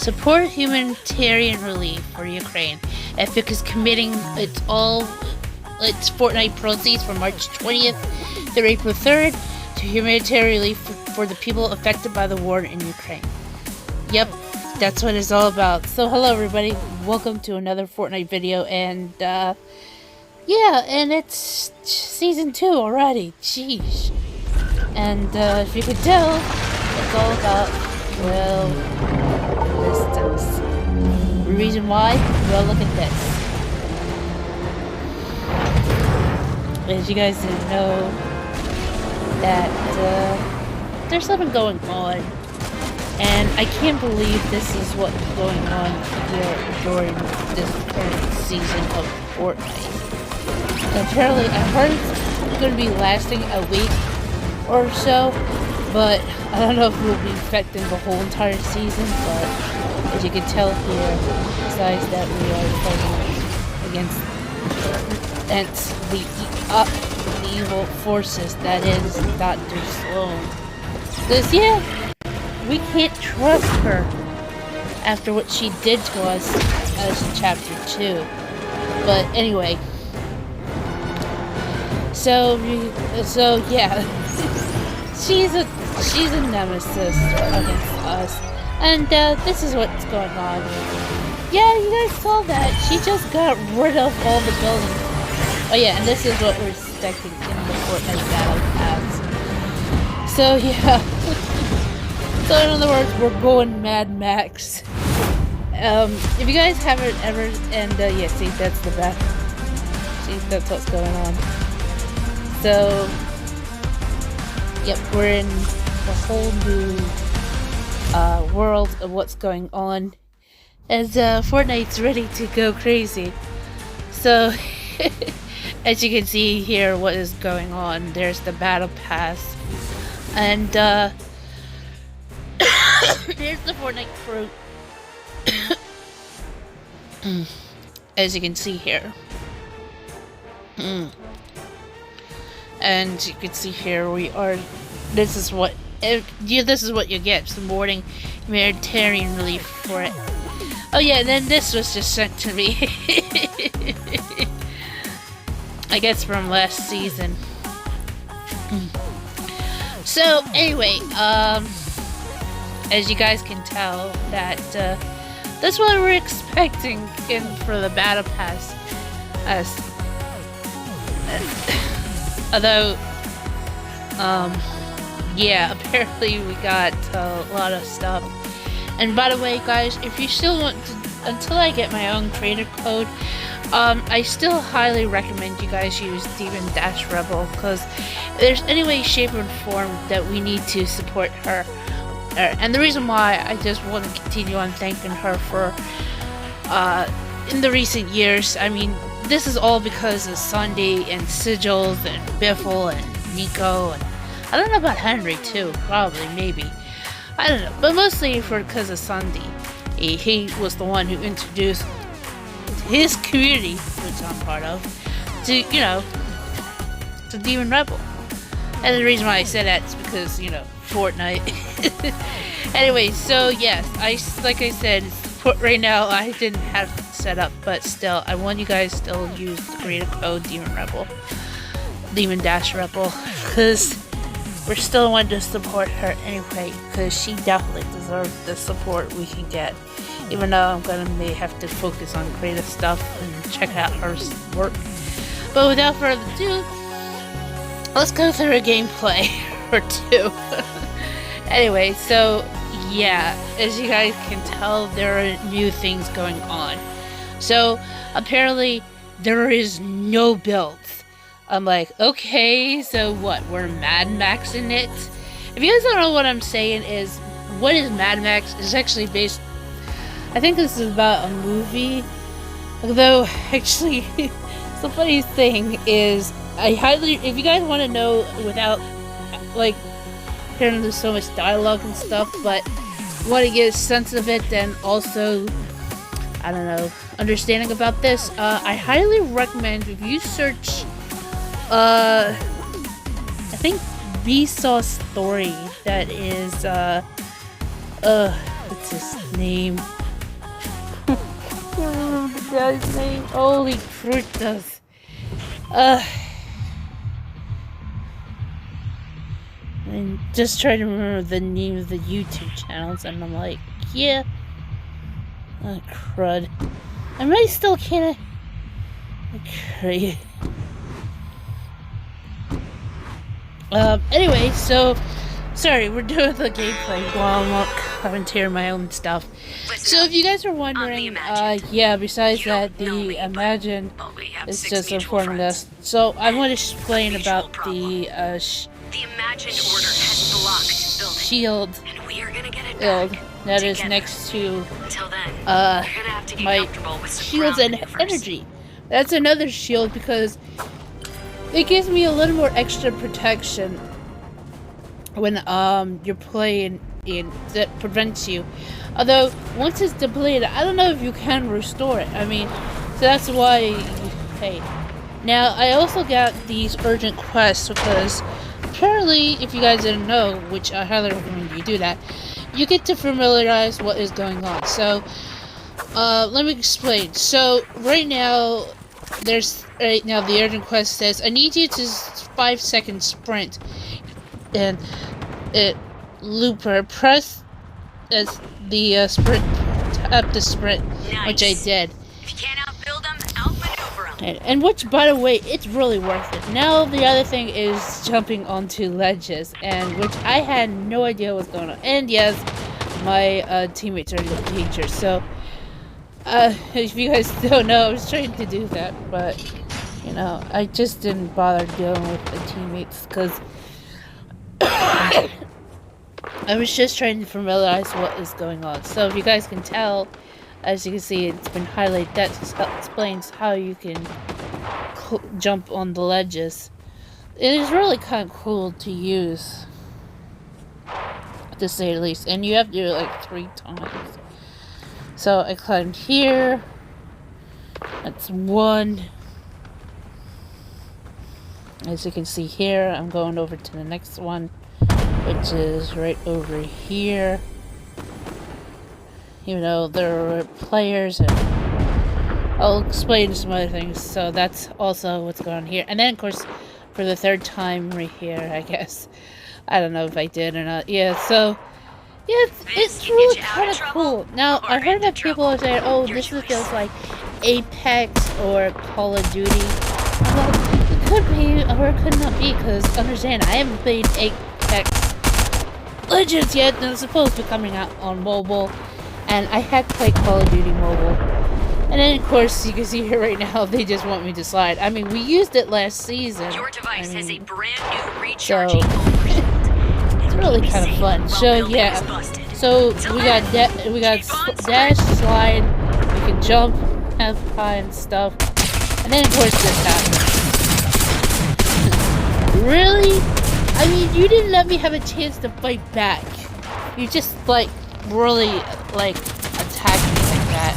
Support humanitarian relief for Ukraine. Epic is committing its Fortnite proceeds from March 20th through April 3rd to humanitarian relief for the people affected by the war in Ukraine. Yep, that's what it's all about. So hello everybody, welcome to another Fortnite video, and yeah, and it's season 2 already, jeez. And if you could tell, it's all about, well, distance. The reason why? Well, look at this. As you guys didn't know, that there's something going on, and I can't believe this is what's going on here during this current season of Fortnite. And apparently, I heard it's going to be lasting a week or so, but I don't know if it will be affecting the whole entire season. But as you can tell here, besides that, we are fighting against the evil forces that is Dr. Slone. Because yeah, we can't trust her after what she did to us as in chapter 2. But anyway, so yeah, she's a nemesis against us, and this is what's going on. Yeah, you guys saw that. She just got rid of all the buildings. Oh yeah, and this is what we're expecting in the Fortnite Battle Pass. So yeah, so in other words, we're going Mad Max. If you guys haven't ever, and yeah, see, that's the back. See, that's what's going on. So, yep, we're in a whole new world of what's going on, as Fortnite's ready to go crazy. So, as you can see here, what is going on? There's the battle pass, and here's the Fortnite crew. As you can see here. And you can see here we are. This is what you get. Supporting humanitarian relief for it. Oh yeah, and then this was just sent to me. I guess from last season. So anyway, as you guys can tell, that that's what we're expecting in for the battle pass. Although, yeah, apparently we got a lot of stuff. And by the way, guys, if you still want to, until I get my own creator code, I still highly recommend you guys use Demon-Rebel, because there's any way, shape, or form that we need to support her. And the reason why I just want to continue on thanking her for, in the recent years, I mean, this is all because of Sunday and Sigils and Biffle and Nico, and I don't know about Henry too, probably, maybe. I don't know, but mostly because of Sunday. He was the one who introduced his community, which I'm part of, to, you know, to Demon Rebel. And the reason why I said that is because, you know, Fortnite. Anyway, so yes, like I said, right now I didn't have it set up, but still, I want you guys still use the creator code Demon-Rebel, because we're still wanting to support her anyway, because she definitely deserves the support we can get. Even though may have to focus on creative stuff and check out her work. But without further ado, let's go through a gameplay or two. Anyway, so yeah, as you guys can tell, there are new things going on. So apparently there is no builds. I'm like, okay, so what? We're Mad Maxing it? If you guys don't know what I'm saying, is what is Mad Max? Is actually based. I think this is about a movie. Although actually, the funny thing is, if you guys want to know without like hearing there's so much dialogue and stuff, but want to get a sense of it, and also, I don't know, understanding about this, I highly recommend if you search, I think Vsauce story, that is, What's his name? I can't remember the guy's name. Holy fruitas. I'm just trying to remember the name of the YouTube channels, and I'm like, yeah. Oh, crud. I might still can't. Okay. Anyway, so sorry, we're doing the gameplay while I'm commentating my own stuff. So if you guys are wondering, yeah, besides that, the Imagine is just informing us. So I want to explain about the shield build that is next to my shields and energy. That's another shield because it gives me a little more extra protection when you're playing in that prevents you. Although once it's depleted, I don't know if you can restore it. I mean, so that's why. Hey, now I also got these urgent quests because apparently, if you guys didn't know, which I highly recommend you do that, you get to familiarize what is going on. So let me explain. So right now the urgent quest says, I need you to 5-second sprint, and looper press as the sprint up the sprint, nice. Which I did. If you can't outbuild them, outmaneuver them. And which, by the way, it's really worth it. Now the other thing is jumping onto ledges, and which I had no idea what was going on. And yes, my teammates are in the danger. So if you guys don't know, I was trying to do that, but you know, I just didn't bother dealing with the teammates because I was just trying to familiarize what is going on. So if you guys can tell, as you can see, it's been highlighted. That explains how you can jump on the ledges. It is really kind of cool to use, to say the least. And you have to do it like 3 times. So I climbed here. That's 1. As you can see here, I'm going over to the next one, which is right over here. Even though there are players, and I'll explain some other things. So that's also what's going on here. And then, of course, for the 3rd time right here, I guess. I don't know if I did or not. Yeah, so yeah, it's really kind of cool. Now, I heard that people are saying, oh, this feels like Apex or Call of Duty. Well, it could be, or it could not be, because understand, I haven't played Apex Legends yet, and it's supposed to be coming out on mobile, and I had played Call of Duty mobile. And then, of course, you can see here right now, they just want me to slide. I mean, we used it last season. Your device has a brand new recharging it's really kind of fun. So yeah, so we got dash, slide, we can jump, have high and stuff, and then of course this happens. Really? I mean, you didn't let me have a chance to fight back. You just like really like attacked me like that.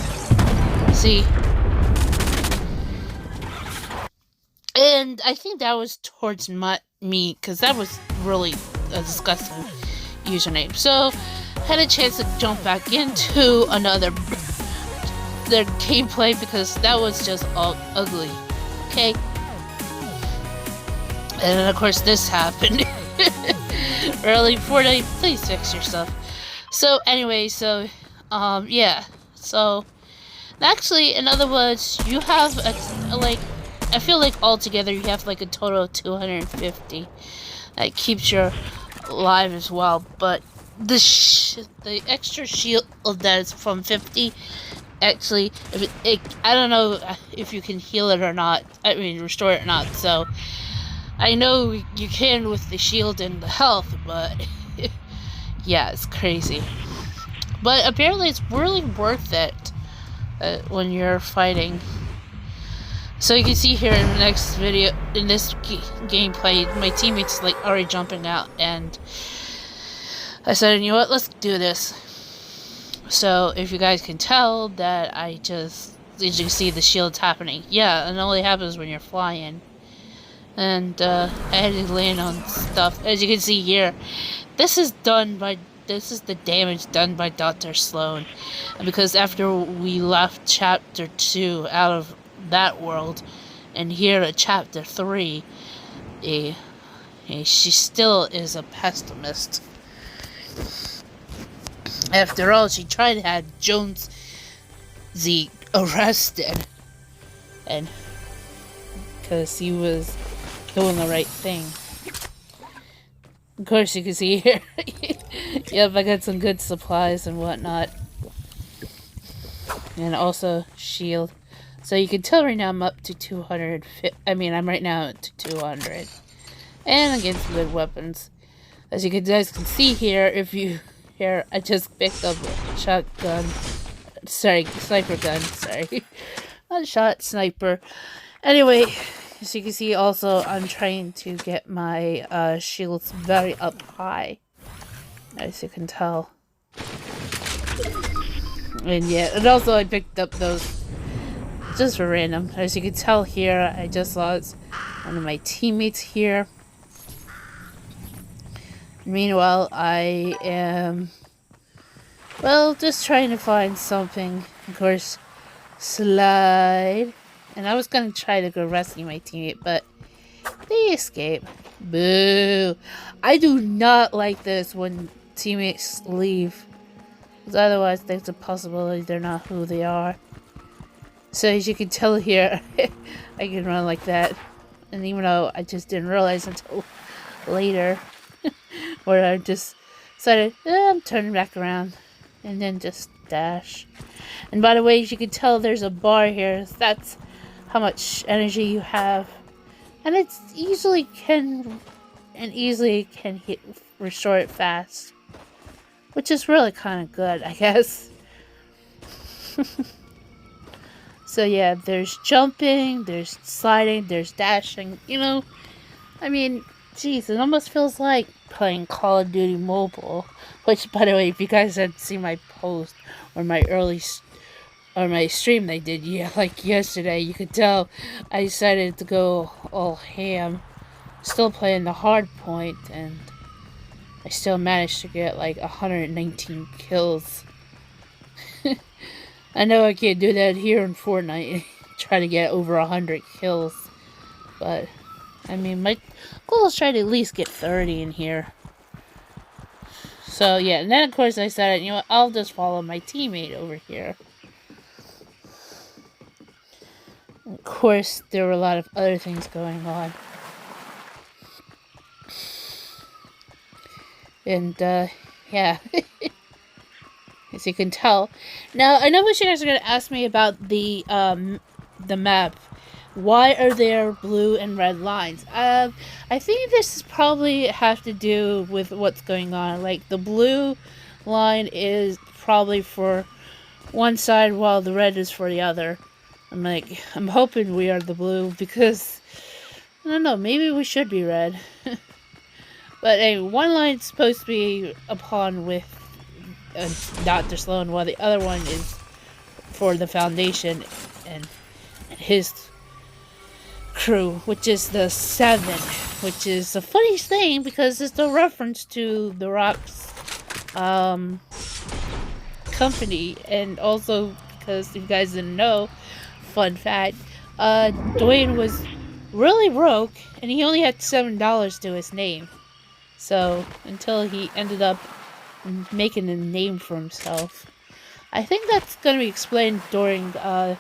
See? And I think that was towards me, because that was really a disgusting username. So, had a chance to jump back into their gameplay, because that was just all ugly. Okay? And then, of course, this happened. Really, Fortnite, please fix your stuff. So, anyway, so, yeah. So, actually, in other words, you have, I feel like altogether you have like a total of 250. That keeps you alive as well. But the extra shield that is from 50, actually, I don't know if you can heal it or not. I mean, restore it or not. So I know you can with the shield and the health, but yeah, it's crazy. But apparently, it's really worth it when you're fighting. So you can see here in the next video, in this gameplay, my teammates like already jumping out, and I said, you know what, let's do this. So if you guys can tell that I just, as you can see, the shield's happening. Yeah, and it only happens when you're flying. And I had to land on stuff. As you can see here, this is done by this is the damage done by Dr. Slone. And because after we left chapter 2 out of that world, and here at chapter 3, she still is a pessimist. After all, she tried to have Jonesy arrested, and because he was doing the right thing. Of course, you can see here. Yep, I got some good supplies and whatnot, and also shield. So you can tell right now I'm up to 200. I'm right now up to 200, and I'm getting some good weapons. As you guys can see here, I just picked up a shotgun. Sorry, sniper gun. Sorry, not shot, sniper. Anyway, as you can see, also I'm trying to get my shields very up high, as you can tell. And yeah, and also I picked up those just for random. As you can tell here, I just lost one of my teammates here. Meanwhile, I am, well, just trying to find something. Of course, slide. And I was going to try to go rescue my teammate, but they escape. Boo! I do not like this when teammates leave, because otherwise there's a possibility they're not who they are. So as you can tell here, I can run like that. And even though I just didn't realize until later, where I just decided, I'm turning back around, and then just dash. And by the way, as you can tell, there's a bar here. That's how much energy you have, and it's easily can restore it fast, which is really kind of good, I guess. So yeah, there's jumping, there's sliding, there's dashing. I mean, jeez, it almost feels like playing Call of Duty Mobile. Which, by the way, if you guys had seen my post or my stream they did, like yesterday, you could tell I decided to go all ham. Still playing the hard point, and I still managed to get like 119 kills. I know I can't do that here in Fortnite, try to get over 100 kills, but I mean, my goal is try to at least get 30 in here. So yeah, and then of course I decided, I'll just follow my teammate over here. Of course, there were a lot of other things going on. And, yeah. As you can tell. Now, I know what you guys are going to ask me about the map. Why are there blue and red lines? I think this is probably have to do with what's going on. Like, the blue line is probably for one side while the red is for the other. I'm hoping we are the blue because, I don't know, maybe we should be red. But anyway, one line's supposed to be upon with Dr. Slone, while the other one is for the Foundation and his crew, which is the 7, which is the funniest thing because it's a reference to The Rock's company, and also because if you guys didn't know, fun fact, Dwayne was really broke and he only had $7 to his name. So until he ended up making a name for himself. I think that's going to be explained during the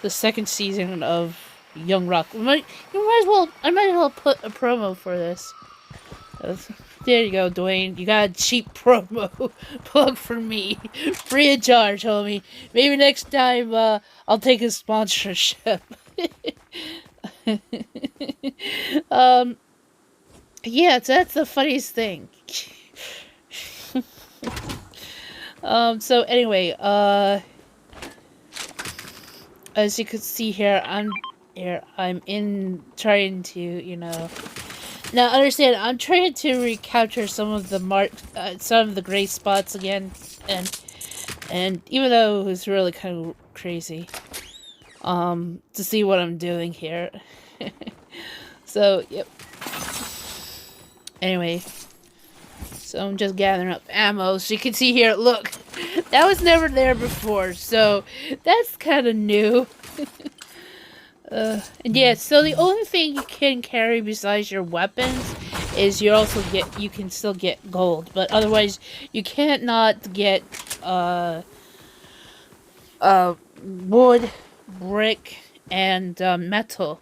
second season of Young Rock. I might as well put a promo for this. There you go, Dwayne. You got a cheap promo plug for me. Free of charge, homie. Maybe next time I'll take a sponsorship. Yeah, so that's the funniest thing. So anyway, as you can see here, I'm trying to, now understand, I'm trying to recapture some of the gray spots again, and even though it was really kind of crazy, to see what I'm doing here. So, yep. Anyway, So I'm just gathering up ammo. So you can see here, look, that was never there before. So that's kind of new. And yeah, so the only thing you can carry besides your weapons is you can still get gold, but otherwise you can't not get wood, brick, and metal.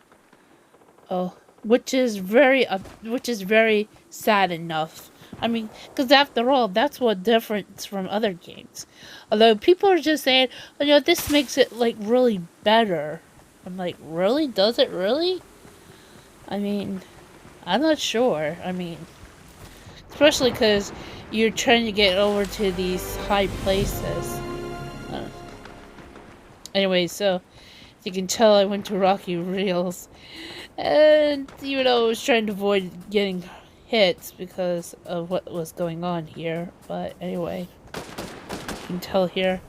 Oh, which is very sad enough. I mean, because after all, that's what difference from other games. Although people are just saying, oh, you know, this makes it like really better. I'm like, really? Does it really? I mean, I'm not sure. I mean, especially because you're trying to get over to these high places. Anyway, so as you can tell, I went to Rocky Reels, and even though I was trying to avoid getting hits because of what was going on here, but anyway, you can tell here,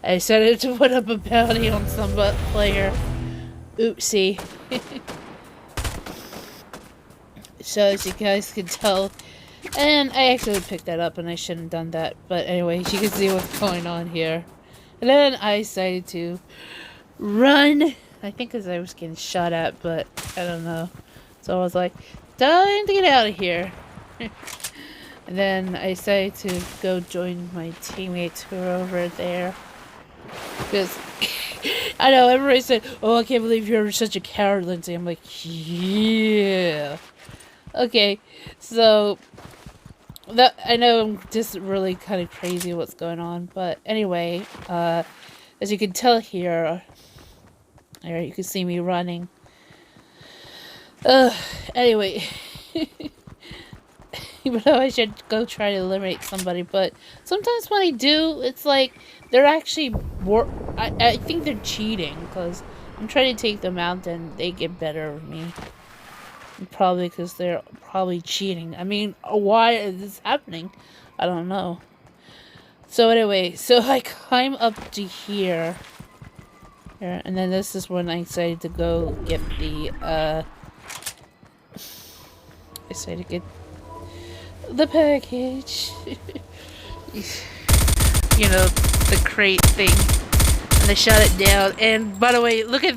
I decided to put up a bounty on some player. Oopsie. So as you guys can tell, and I actually picked that up and I shouldn't have done that, but anyway, you can see what's going on here. And then I decided to run. I think because I was getting shot at, but I don't know. So I was like, time to get out of here. And then I decided to go join my teammates who are over there. Because, I know, everybody said, oh, I can't believe you're such a coward, Lindsay. I'm like, yeah. Okay, so, I know I'm just really kind of crazy what's going on, but anyway, as you can tell here, you can see me running. Anyway, even though I should go try to eliminate somebody, but sometimes when I do, it's like, they're actually I think they're cheating, because I'm trying to take them out and they get better of me. Probably because they're probably cheating. I mean, why is this happening? I don't know. So anyway, so I climb up to here. And then this is when I decided to go get the, I decided to get the package. You know, the crate thing. And I shut it down. And by the way, look what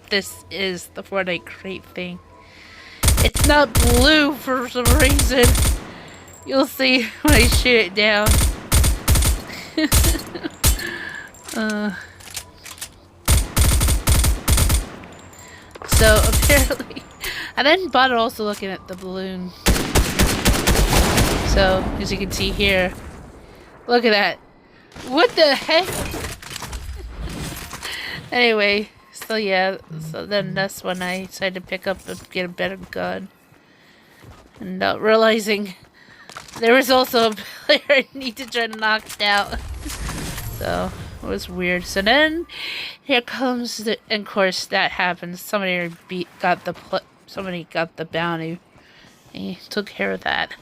this is, the Fortnite crate thing. It's not blue for some reason. You'll see when I shoot it down. So apparently, and then bother also looking at the balloon. So as you can see here, look at that. What the heck? Anyway, so yeah, so then that's when I decided to pick up and get a better gun. And not realizing there was also a player I need to try to knock out. So it was weird. So then here comes the, and of course that happens. Somebody got the bounty. He took care of that.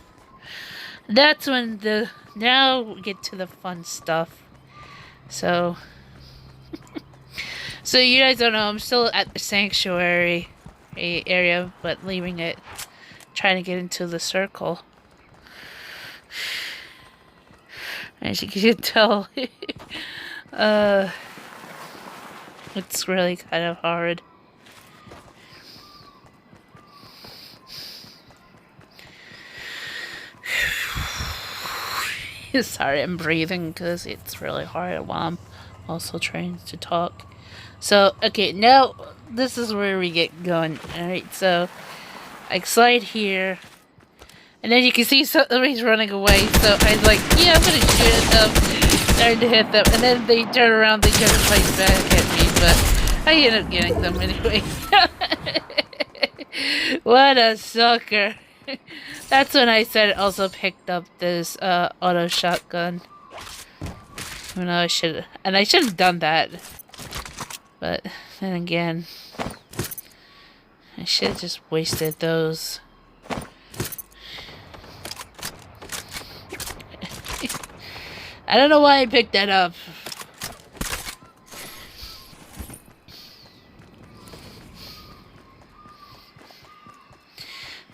That's when now we get to the fun stuff. So so you guys don't know, I'm still at the sanctuary area, but leaving it, trying to get into the circle. As you can tell, it's really kind of hard. Sorry, I'm breathing because it's really hard while I'm also trying to talk. So, okay, now this is where we get going. Alright, so I slide here. And then you can see somebody's running away. So I was like, yeah, I'm gonna shoot at them. Starting to hit them. And then they turn around, they try to fight back at me. But I end up getting them anyway. What a sucker. That's when I said also picked up this auto shotgun. Even though I should have done that. But then again, I should have just wasted those. I don't know why I picked that up.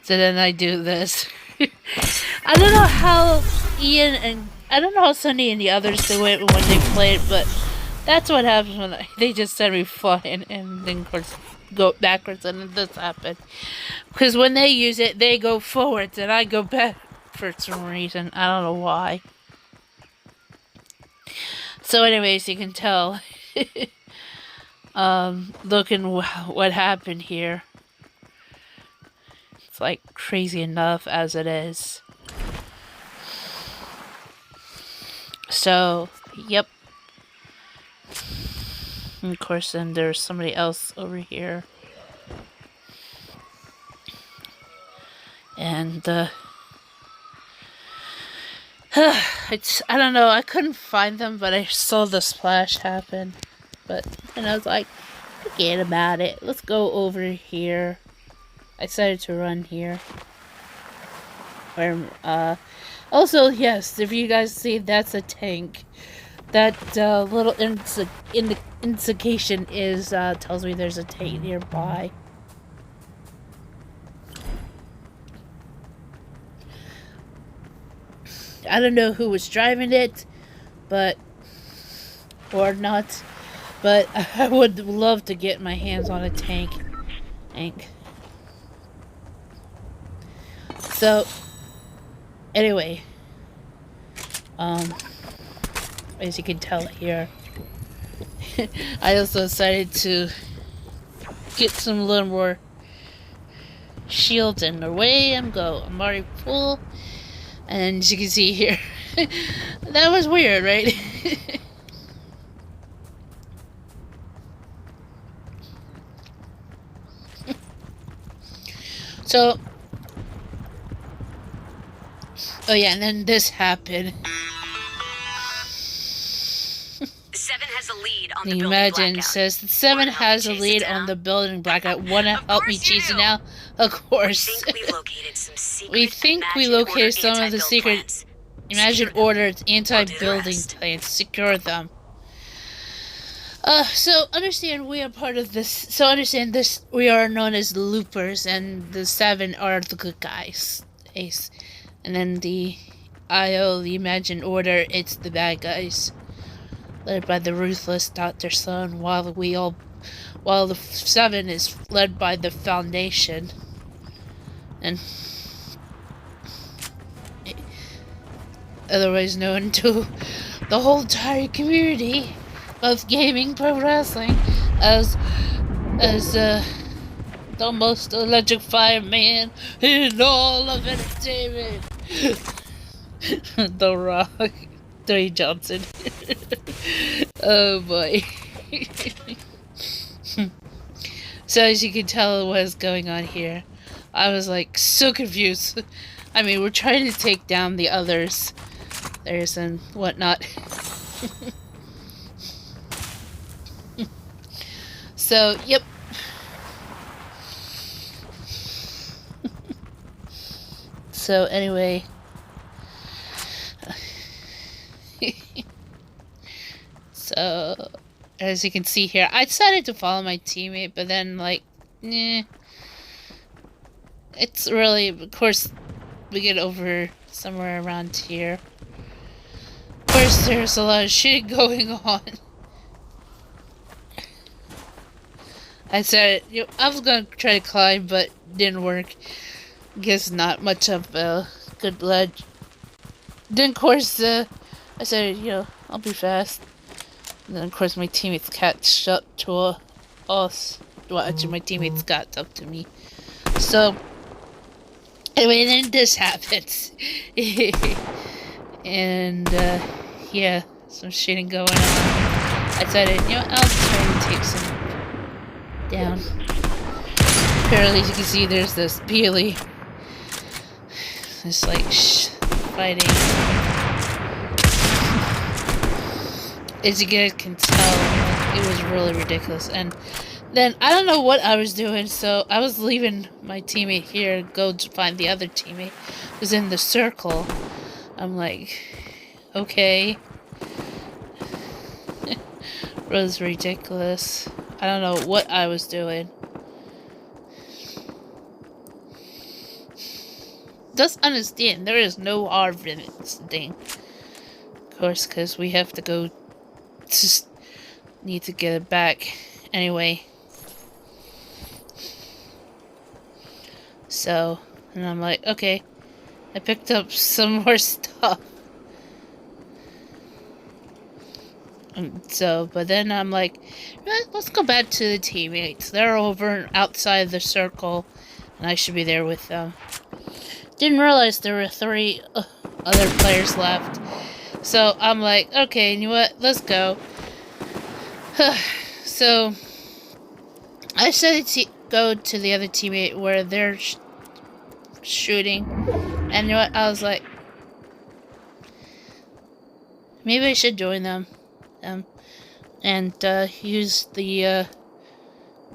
So then I do this. I don't know how Ian and I don't know how Sunny and the others do it when they play it, but that's what happens when they just send me flying and then of course go backwards, and then this happened. Because when they use it, they go forwards and I go back for some reason. I don't know why. So anyways, you can tell looking what happened here. It's like crazy enough as it is. So, yep. And of course, then there's somebody else over here. And, it's, I don't know, I couldn't find them, but I saw the splash happen. And I was like, forget about it. Let's go over here. I decided to run here. Where, also, yes, if you guys see, that's a tank. That little indication is tells me there's a tank nearby. I don't know who was driving it, or not, but I would love to get my hands on a tank. So, anyway, as you can tell here, I also decided to get some little more shields, and away I'm already full, and as you can see here, that was weird, right? So, oh yeah, and then this happened. 7 has a lead on the The building Imagine blackout. says 7 has a lead on the building blackout. Wanna help me chase it now? Of course. We think we located some of the secret Imagine Order's anti-building plans. Secure them. So understand we are part of this. So understand this. We are known as the Loopers, and the 7 are the good guys. Ace, and then the IO, the Imagine Order, it's the bad guys, led by the ruthless Dr. Slone, while the 7 is led by the Foundation, and otherwise known to the whole entire community of gaming pro wrestling as the most electrifying man in all of entertainment. The Rock, Dwayne Johnson. Oh boy. So as you can tell what's going on here, I was like so confused. I mean, we're trying to take down the others. There's and whatnot. So, yep. So, anyway. So, as you can see here, I decided to follow my teammate, but then, like, it's really, of course, we get over somewhere around here. Of course, there's a lot of shit going on. I said, I was gonna try to climb, but didn't work. Guess not much of a good ledge. Then, of course, I said, I'll be fast. And then, of course, my teammates catch up to us. Well, actually, my teammates got up to me. So, anyway, then this happens. And, yeah, some shitting going on. I decided, I'll try to take some down. Apparently, as you can see, there's this Beely. It's like fighting. As you guys can tell, it was really ridiculous. And then I don't know what I was doing, so I was leaving my teammate here to go to find the other teammate who's in the circle. I'm like, okay. It was ridiculous. I don't know what I was doing. Just understand, there is no hard limits thing. Of course, because we have to go. Just need to get it back anyway. So, and I'm like, okay, I picked up some more stuff. So, but then I'm like, let's go back to the teammates. They're over outside the circle, and I should be there with them. Didn't realize there were 3 other players left. So I'm like, okay, you know what? Let's go. So I decided to go to the other teammate where they're shooting, and you know what? I was like, maybe I should join them. And use the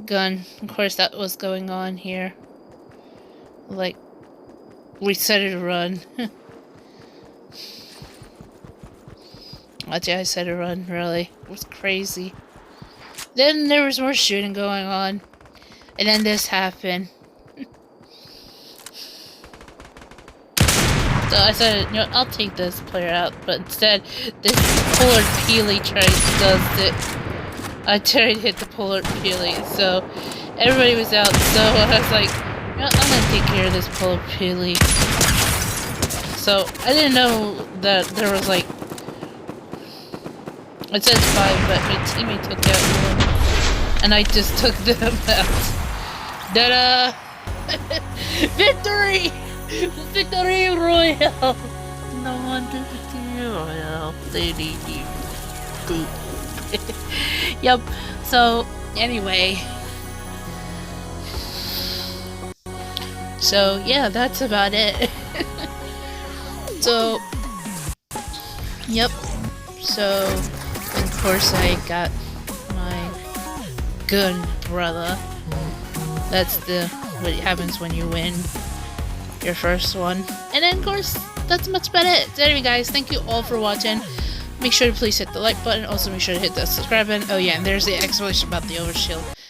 gun. Of course, that was going on here. Like, we started to run. Actually, I said to run, really. It was crazy. Then there was more shooting going on. And then this happened. So I said, you know, I'll take this player out, but instead, this Polar Peely does it. I tried to hit the Polar Peely, so everybody was out, so I was like, you know, I'm gonna take care of this Polar Peely. So I didn't know that there was like, it says 5, but my teammate took out 1, and I just took them out. Ta-da! Victory! Victory Royale! No one did Victory Royale. They need you. Yep. So, anyway. So, yeah, that's about it. So, yep. So, of course, I got my gun, brother. That's what happens when you win your first one. And then, of course, that's much about it. So anyway, guys, thank you all for watching. Make sure to please hit the like button. Also, make sure to hit the subscribe button. Oh yeah, and there's the explanation about the overshield.